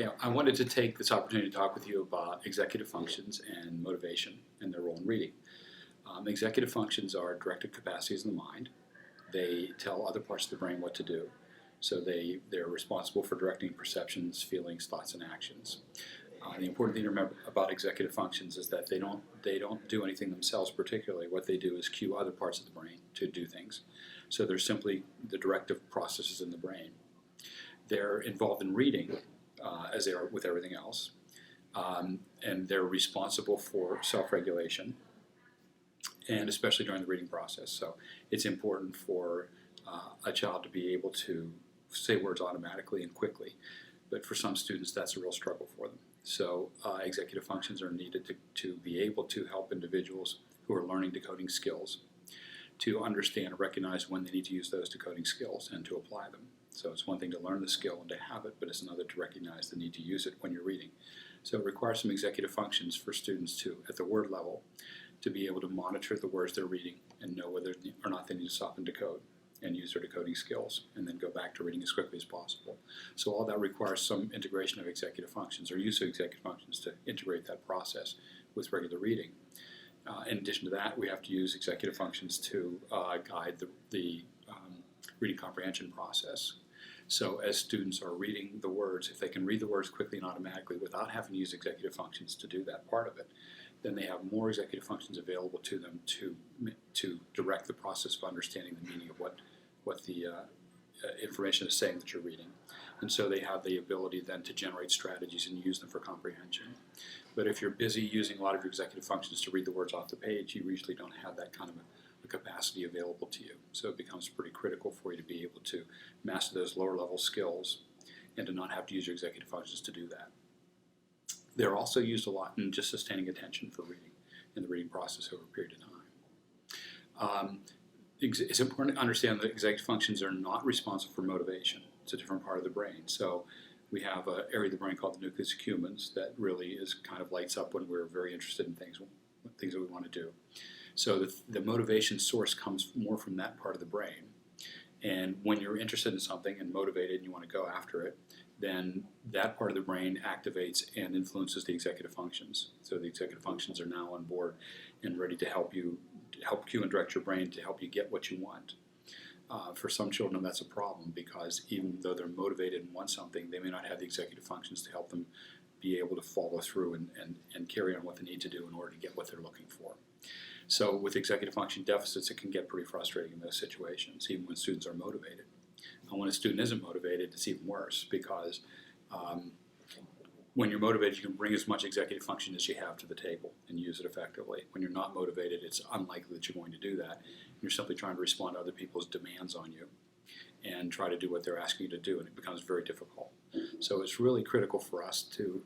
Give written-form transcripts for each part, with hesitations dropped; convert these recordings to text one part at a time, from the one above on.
Okay, I wanted to take this opportunity to talk with you about executive functions and motivation and their role in reading. Executive functions are directive capacities in the mind. They tell other parts of the brain what to do. So they're responsible for directing perceptions, feelings, thoughts, and actions. The important thing to remember about executive functions is that they don't do anything themselves particularly. What they do is cue other parts of the brain to do things. So they're simply the directive processes in the brain. They're involved in reading, as they are with everything else, and they're responsible for self-regulation, and especially during the reading process. So it's important for a child to be able to say words automatically and quickly, but for some students that's a real struggle for them. So executive functions are needed to be able to help individuals who are learning decoding skills to understand and recognize when they need to use those decoding skills and to apply them. So it's one thing to learn the skill and to have it, but it's another to recognize the need to use it when you're reading. So it requires some executive functions for students to, at the word level, to be able to monitor the words they're reading and know whether or not they need to stop and decode and use their decoding skills and then go back to reading as quickly as possible. So all that requires some integration of executive functions or use of executive functions to integrate that process with regular reading. In addition to that, we have to use executive functions to guide the reading comprehension process. So as students are reading the words, if they can read the words quickly and automatically without having to use executive functions to do that part of it, then they have more executive functions available to them to direct the process of understanding the meaning of what the information is saying that you're reading. And so they have the ability then to generate strategies and use them for comprehension. But if you're busy using a lot of your executive functions to read the words off the page, you usually don't have that kind of a capacity available to you. So it becomes pretty critical for you to be able to master those lower level skills and to not have to use your executive functions to do that. They're also used a lot in just sustaining attention for reading in the reading process over a period of time. It's important to understand that executive functions are not responsible for motivation. It's a different part of the brain. So we have an area of the brain called the nucleus accumbens that really is kind of lights up when we're very interested in things that we want to do. So the motivation source comes more from that part of the brain. And when you're interested in something and motivated and you want to go after it, then that part of the brain activates and influences the executive functions. So the executive functions are now on board and ready to help cue and direct your brain to help you get what you want. For some children, that's a problem because even though they're motivated and want something, they may not have the executive functions to help them be able to follow through and carry on what they need to do in order to get what they're looking for. So with executive function deficits, it can get pretty frustrating in those situations, even when students are motivated. And when a student isn't motivated, it's even worse because when you're motivated, you can bring as much executive function as you have to the table and use it effectively. When you're not motivated, it's unlikely that you're going to do that. You're simply trying to respond to other people's demands on you and try to do what they're asking you to do, and it becomes very difficult. So it's really critical for us to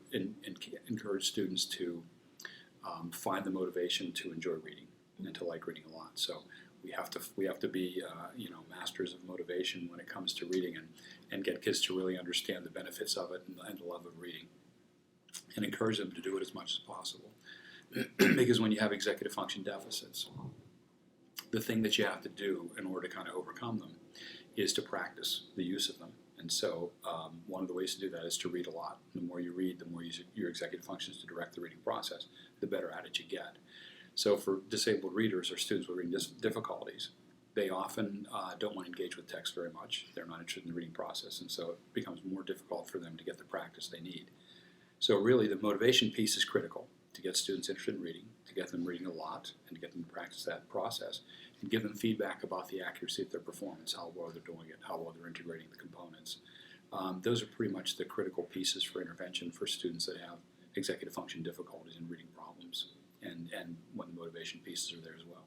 encourage students to find the motivation to enjoy reading and to like reading a lot. So we have to be masters of motivation when it comes to reading and get kids to really understand the benefits of it and the love of reading and encourage them to do it as much as possible. Because when you have executive function deficits, the thing that you have to do in order to kind of overcome them is to practice the use of them. And so one of the ways to do that is to read a lot. The more you read, the more you use your executive functions to direct the reading process, the better at it you get. So for disabled readers or students with reading difficulties, they often don't want to engage with text very much. They're not interested in the reading process, and so it becomes more difficult for them to get the practice they need. So really the motivation piece is critical to get students interested in reading, to get them reading a lot, and to get them to practice that process, and give them feedback about the accuracy of their performance, how well they're doing it, how well they're integrating the components. Those are pretty much the critical pieces for intervention for students that have executive function difficulties and reading problems, and when the motivation pieces are there as well.